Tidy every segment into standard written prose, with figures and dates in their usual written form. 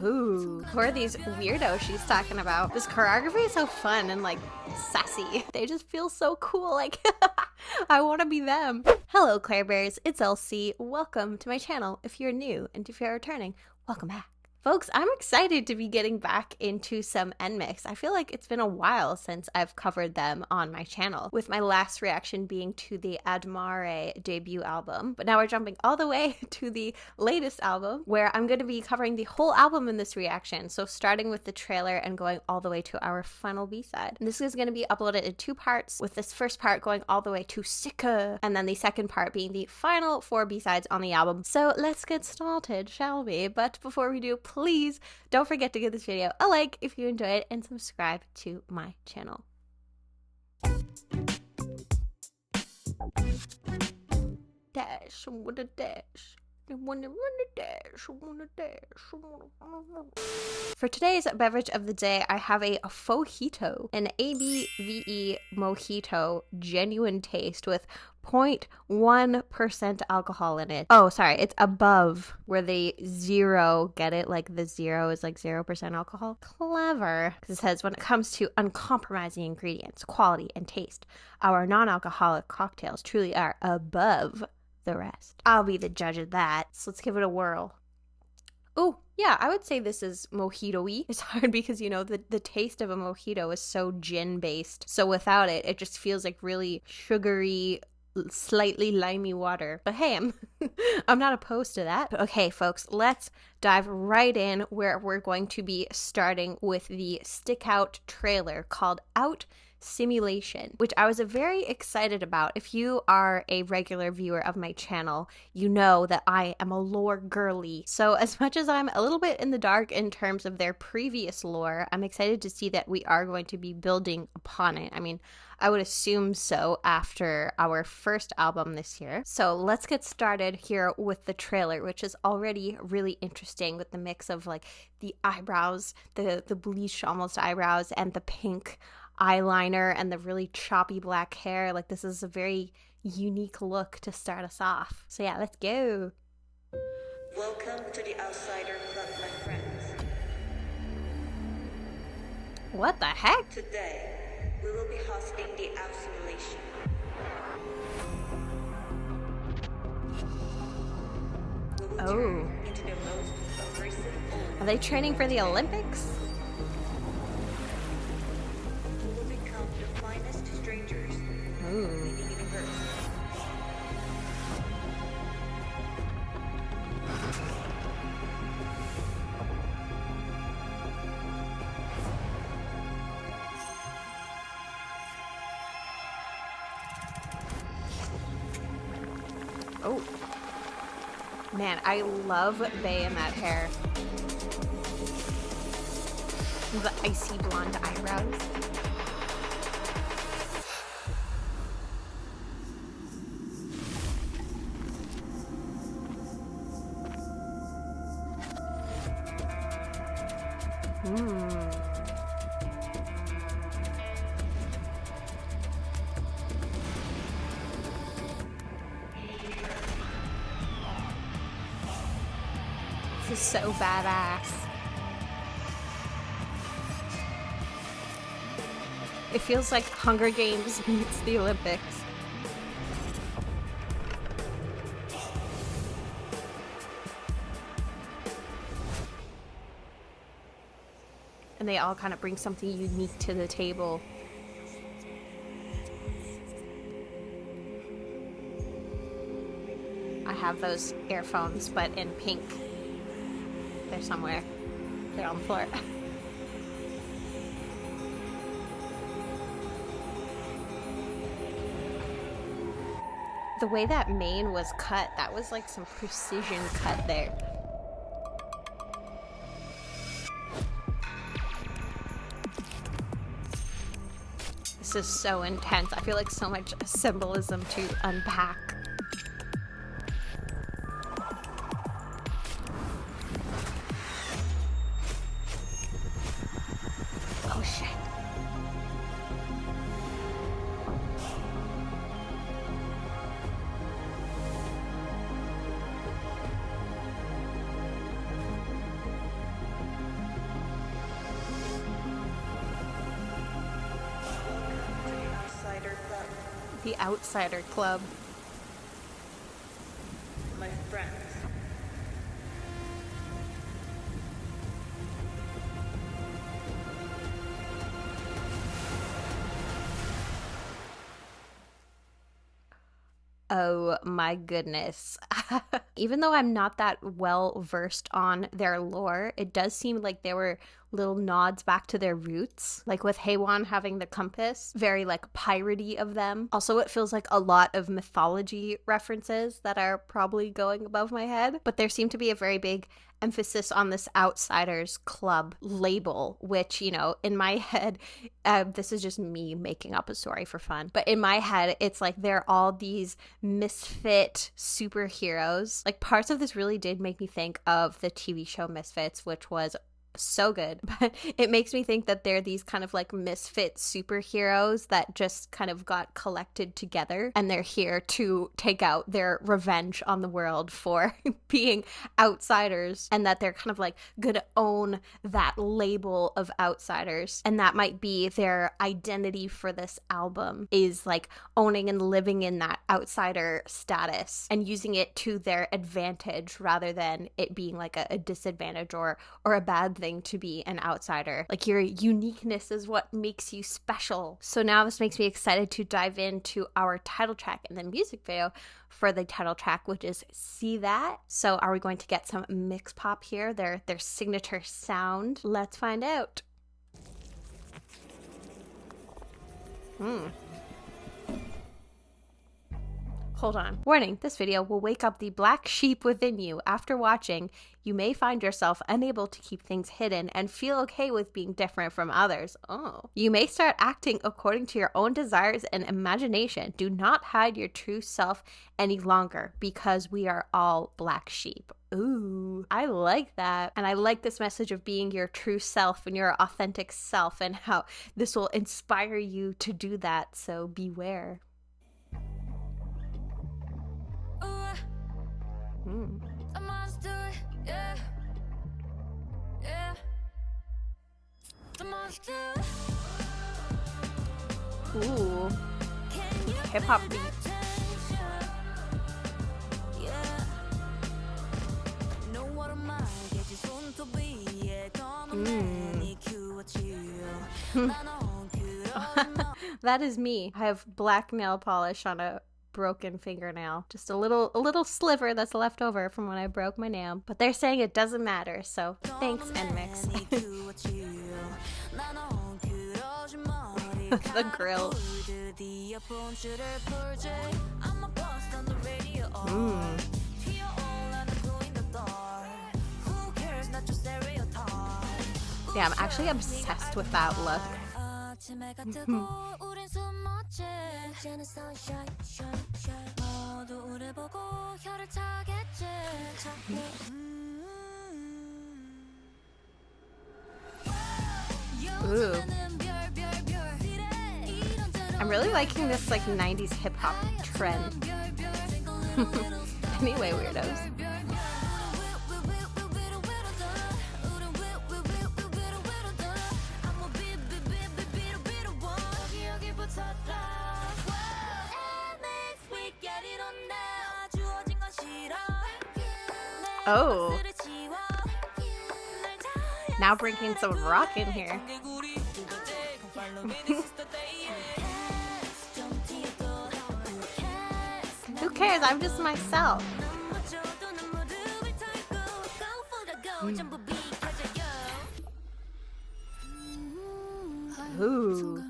Ooh, who are these weirdos she's talking about? This choreography is so fun and like sassy. They just feel so cool. Like, I want to be them. Hello, Claire Bears. It's Elsie. Welcome to my channel. If you're new and if you're returning, welcome back. Folks, I'm excited to be getting back into some NMIXX. I feel like it's been a while since I've covered them on my channel, with my last reaction being to the Admare debut album. But now we're jumping all the way to the latest album, where I'm going to be covering the whole album in this reaction. So starting with the trailer and going all the way to our final B-side. And this is going to be uploaded in 2 parts, with this first part going all the way to SICKUHH, and then the second part being the final 4 B-sides on the album. So let's get started, shall we? But before we do, please don't forget to give this video a like if you enjoyed it and subscribe to my channel. Dash, I wanna dash. I wanna dash, I wanna dash, I wanna. For today's beverage of the day, I have a Fojito, an ABVE mojito, genuine taste with 0.1% alcohol in it. Oh, sorry, it's above where the 0, get it? Like the 0 is like 0% alcohol. Clever. Because it says, when it comes to uncompromising ingredients, quality, and taste, our non-alcoholic cocktails truly are above the rest. I'll be the judge of that. So let's give it a whirl. Oh, yeah, I would say this is mojito-y. It's hard because, you know, the taste of a mojito is so gin-based. So without it, it just feels like really sugary, slightly limey water. But hey, I'm not opposed to that. But okay, folks, let's dive right in, where we're going to be starting with the stick out trailer called Out Simulation, which I was very excited about. If you are a regular viewer of my channel, you know that I am a lore girly. So as much as I'm a little bit in the dark in terms of their previous lore, I'm excited to see that we are going to be building upon it. I mean, I would assume so after our first album this year. So let's get started here with the trailer, which is already really interesting with the mix of like the eyebrows, the bleached almost eyebrows, and the pink eyeliner and the really choppy black hair. Like, this is a very unique look to start us off. So yeah, let's go. Welcome to the Outsider Club, my friends. What the heck? Today, we will be hosting the Out Simulation. We will turn into the most aggressive. Are they training for the Olympics? We will become the finest strangers in the universe. Oh. Man, I love Bae in that hair. The icy blonde eyebrows. This is so badass. It feels like Hunger Games meets the Olympics. And they all kind of bring something unique to the table. I have those earphones, but in pink. They're somewhere. They're on the floor. The way that mane was cut, that was like some precision cut there. This is so intense. I feel like so much symbolism to unpack. Oh shit. The Outsider Club. My friends. Oh my goodness. Even though I'm not that well versed on their lore, it does seem like there were little nods back to their roots. Like with Heiwan having the compass, very like piratey of them. Also, it feels like a lot of mythology references that are probably going above my head. But there seemed to be a very big emphasis on this Outsiders Club label, which, you know, in my head, this is just me making up a story for fun, but in my head, it's like they're all these misfit superheroes. Like parts of this really did make me think of the TV show Misfits, which was so good, but it makes me think that they're these kind of like misfit superheroes that just kind of got collected together and they're here to take out their revenge on the world for being outsiders, and that they're kind of like gonna own that label of outsiders, and that might be their identity for this album, is like owning and living in that outsider status and using it to their advantage rather than it being like a disadvantage or a bad thing to be an outsider. Like your uniqueness is what makes you special. So now this makes me excited to dive into our title track and the music video for the title track, which is See That. So are we going to get some mix pop here, their signature sound? Let's find out. Hold on. Warning, this video will wake up the black sheep within you. After watching, you may find yourself unable to keep things hidden and feel okay with being different from others. Oh. You may start acting according to your own desires and imagination. Do not hide your true self any longer, because we are all black sheep. Ooh, I like that. And I like this message of being your true self and your authentic self, and how this will inspire you to do that. So beware. Ooh, hip hop beat. That is me. I have black nail polish on a broken fingernail, just a little sliver that's left over from when I broke my nail, but they're saying it doesn't matter, so thanks NMIXX. The grill. Yeah, I'm actually obsessed with that look. Ooh. I'm really liking this like 90s hip hop trend. Anyway, weirdos. Oh. Now bringing some rock in here. Who cares? I'm just myself. Ooh.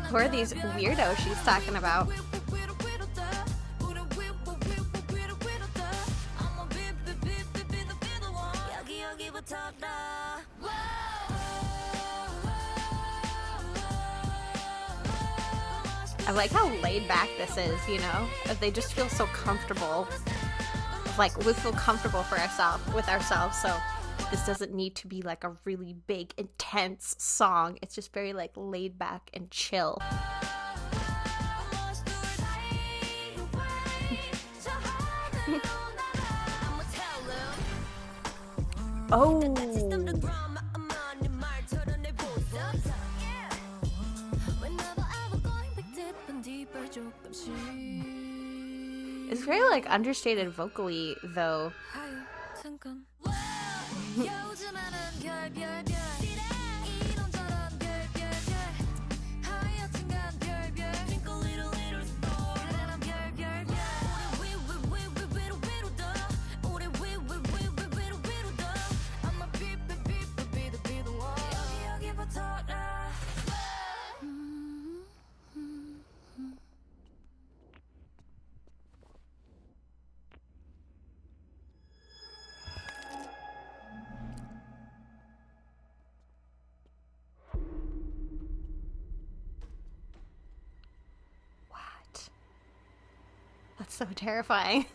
Who are these weirdos she's talking about? I like how laid back this is, you know? They just feel so comfortable. Like, we feel comfortable with ourselves, so this doesn't need to be like a really big, intense song. It's just very like laid back and chill. Oh. It's very like understated vocally though. What? That's so terrifying.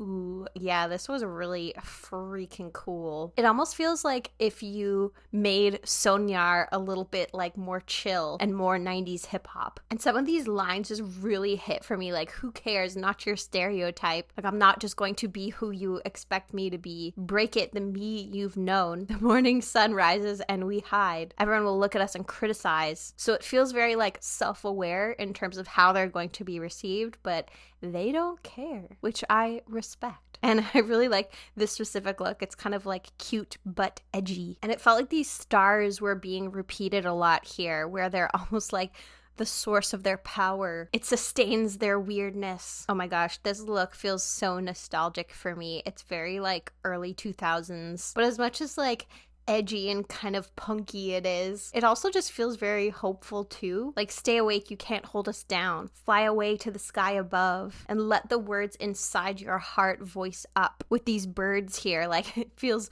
Ooh, yeah, this was really freaking cool. It almost feels like if you made Sonyar a little bit like more chill and more 90s hip hop. And some of these lines just really hit for me, like, who cares? Not your stereotype. Like, I'm not just going to be who you expect me to be. Break it, the me you've known. The morning sun rises and we hide. Everyone will look at us and criticize. So it feels very like self-aware in terms of how they're going to be received, but they don't care, which I respect. And I really like this specific look. It's kind of like cute but edgy. And it felt like these stars were being repeated a lot here, where they're almost like the source of their power. It sustains their weirdness. Oh my gosh, this look feels so nostalgic for me. It's very like early 2000s. But as much as like edgy and kind of punky it is, it also just feels very hopeful too. Like, stay awake, you can't hold us down. Fly away to the sky above and let the words inside your heart voice up. With these birds here, like, it feels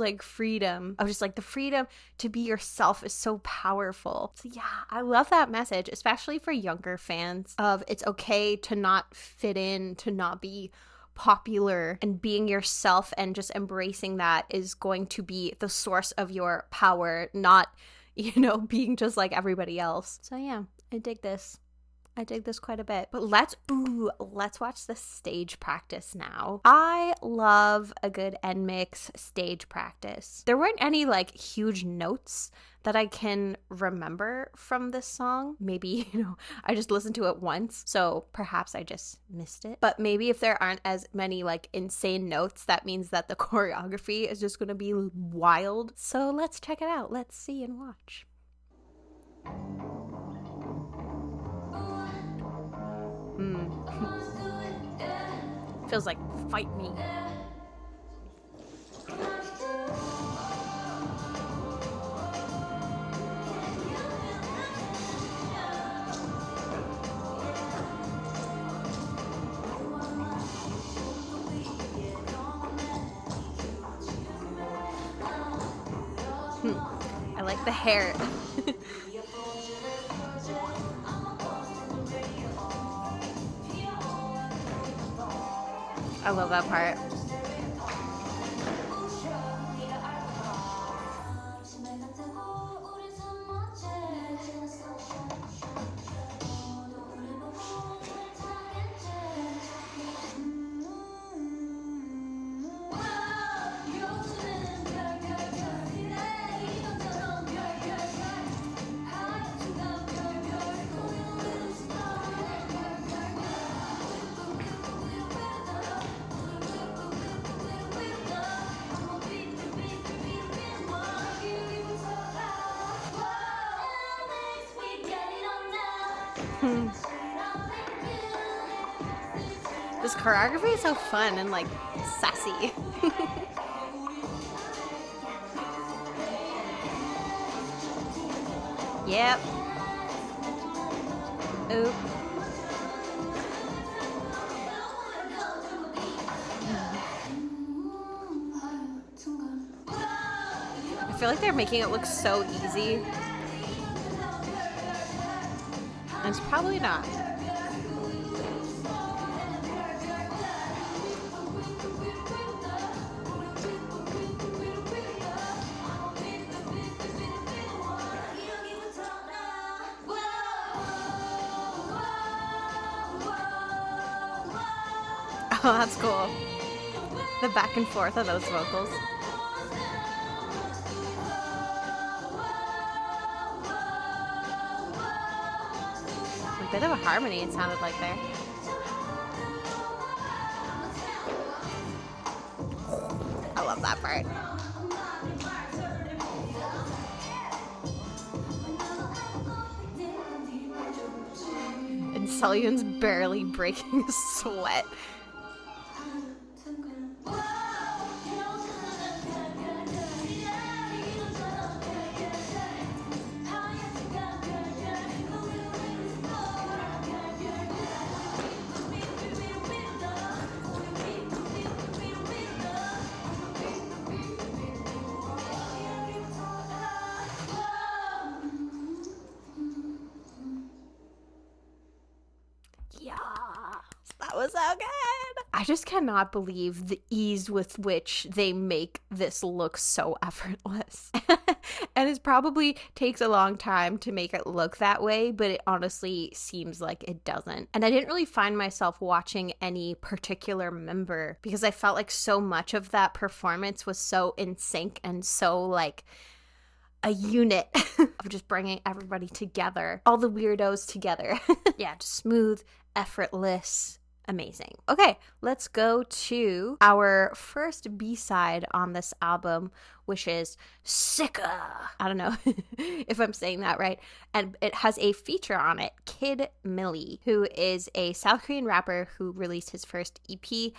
like freedom. Of just like the freedom to be yourself is so powerful. So yeah, I love that message, especially for younger fans, of it's okay to not fit in, to not be popular, and being yourself and just embracing that is going to be the source of your power, not, you know, being just like everybody else. So yeah, I dig this. I dig this quite a bit. But let's watch the stage practice now. I love a good NMIXX stage practice. There weren't any like huge notes that I can remember from this song. Maybe, you know, I just listened to it once, so perhaps I just missed it. But maybe if there aren't as many like insane notes, that means that the choreography is just gonna be wild. So let's check it out. Let's see and watch. Feels like fight me. I like the hair. I love that part. This choreography is so fun and like sassy. Yep. Oop. I feel like they're making it look so easy. And it's probably not. Oh, that's cool. The back and forth of those vocals. A bit of a harmony it sounded like there. I love that part. And Selyun's barely breaking a sweat. Yeah, that was so good. I just cannot believe the ease with which they make this look so effortless. And it probably takes a long time to make it look that way, but it honestly seems like it doesn't. And I didn't really find myself watching any particular member because I felt like so much of that performance was so in sync and so like a unit of just bringing everybody together, all the weirdos together. Yeah, just smooth, effortless, amazing. Okay, let's go to our first B-side on this album, which is SICKUHH. I don't know if I'm saying that right. And it has a feature on it, Kid Milli, who is a South Korean rapper who released his first EP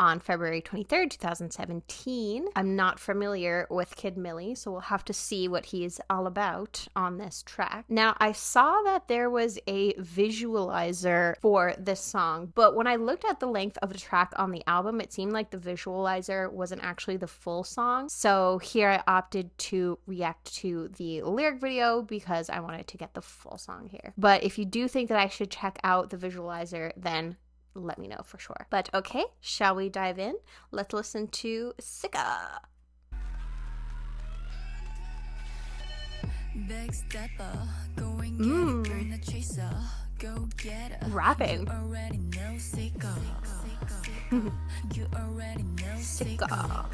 on February 23rd, 2017. I'm not familiar with Kid Milli, so we'll have to see what he is all about on this track. Now, I saw that there was a visualizer for this song, but when I looked at the length of the track on the album, it seemed like the visualizer wasn't actually the full song. So here I opted to react to the lyric video because I wanted to get the full song here. But if you do think that I should check out the visualizer, then let me know for sure. But okay, shall we dive in? Let's listen to SICKUHH. Rapping. SICKUHH.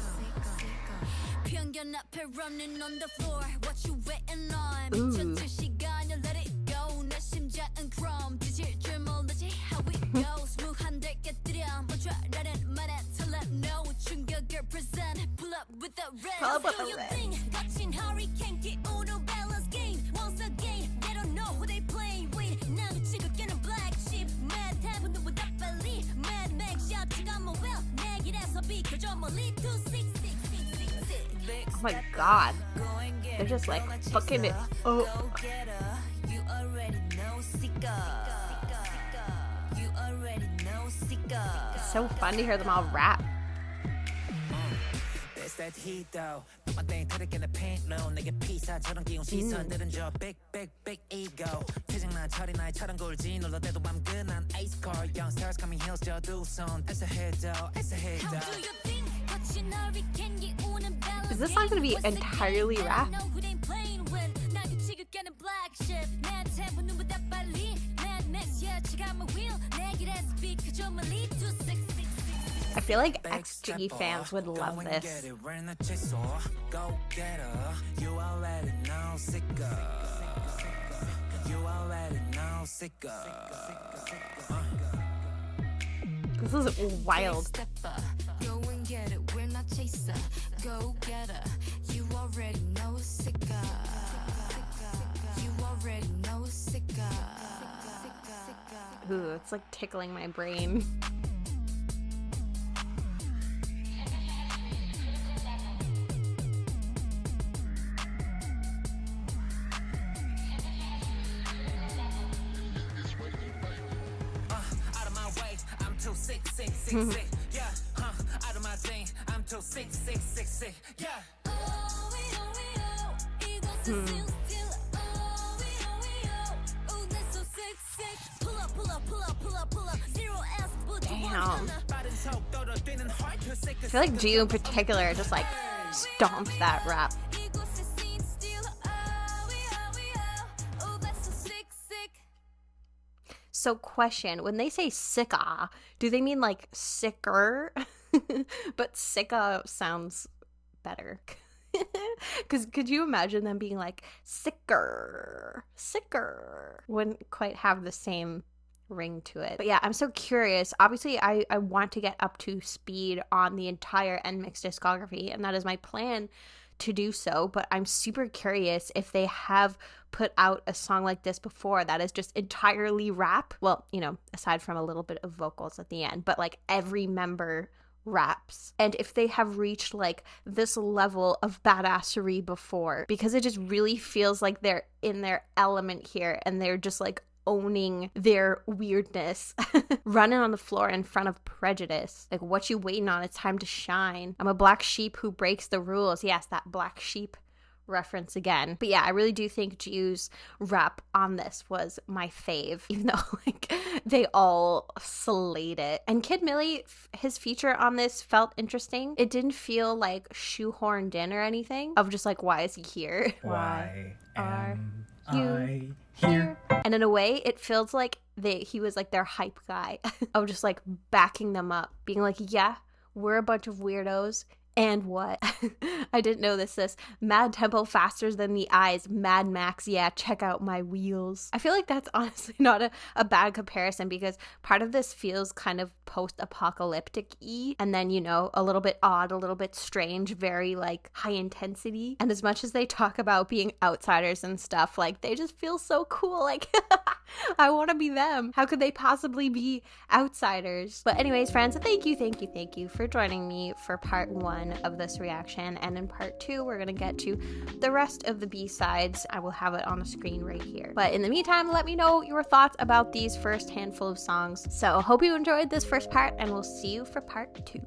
Pull up with the red. Oh my god. They're just like fucking it. Oh. It's so fun to hear them all rap. Is this song gonna be entirely rap? I feel like XG fans would love this. This is wild. Ooh, it's like tickling my brain. Damn. I feel like Jiu in particular just like stomped that rap. So question, when they say SICKUHH, do they mean like sicker? But SICKUHH sounds better. Because could you imagine them being like, sicker? Wouldn't quite have the same ring to it. But yeah, I'm so curious. Obviously, I want to get up to speed on the entire NMIXX discography, and that is my plan to do so. But I'm super curious if they have put out a song like this before that is just entirely rap. Well, you know, aside from a little bit of vocals at the end, but like every member raps, and if they have reached like this level of badassery before, because it just really feels like they're in their element here and they're just like owning their weirdness, running on the floor in front of prejudice. Like, what you waiting on? It's time to shine. I'm a black sheep who breaks the rules. Yes, that black sheep reference again. But yeah, I really do think Jiu's rap on this was my fave, even though like they all slayed it. And Kid Milli, his feature on this felt interesting. It didn't feel like shoehorned in or anything, of just like, why is he here? Why am you I here? And in a way, it feels like he was like their hype guy of just like backing them up, being like, yeah, we're a bunch of weirdos. And what? I didn't know this. Mad tempo faster than the eyes. Mad Max, yeah, check out my wheels. I feel like that's honestly not a bad comparison, because part of this feels kind of post-apocalyptic-y, and then, you know, a little bit odd, a little bit strange, very like high intensity. And as much as they talk about being outsiders and stuff, like they just feel so cool. Like, I want to be them. How could they possibly be outsiders? But anyways, friends, thank you for joining me for part 1 of this reaction, and in part 2 we're gonna get to the rest of the B-sides. I will have it on the screen right here. But in the meantime, let me know your thoughts about these first handful of songs. So hope you enjoyed this first part, and we'll see you for part 2.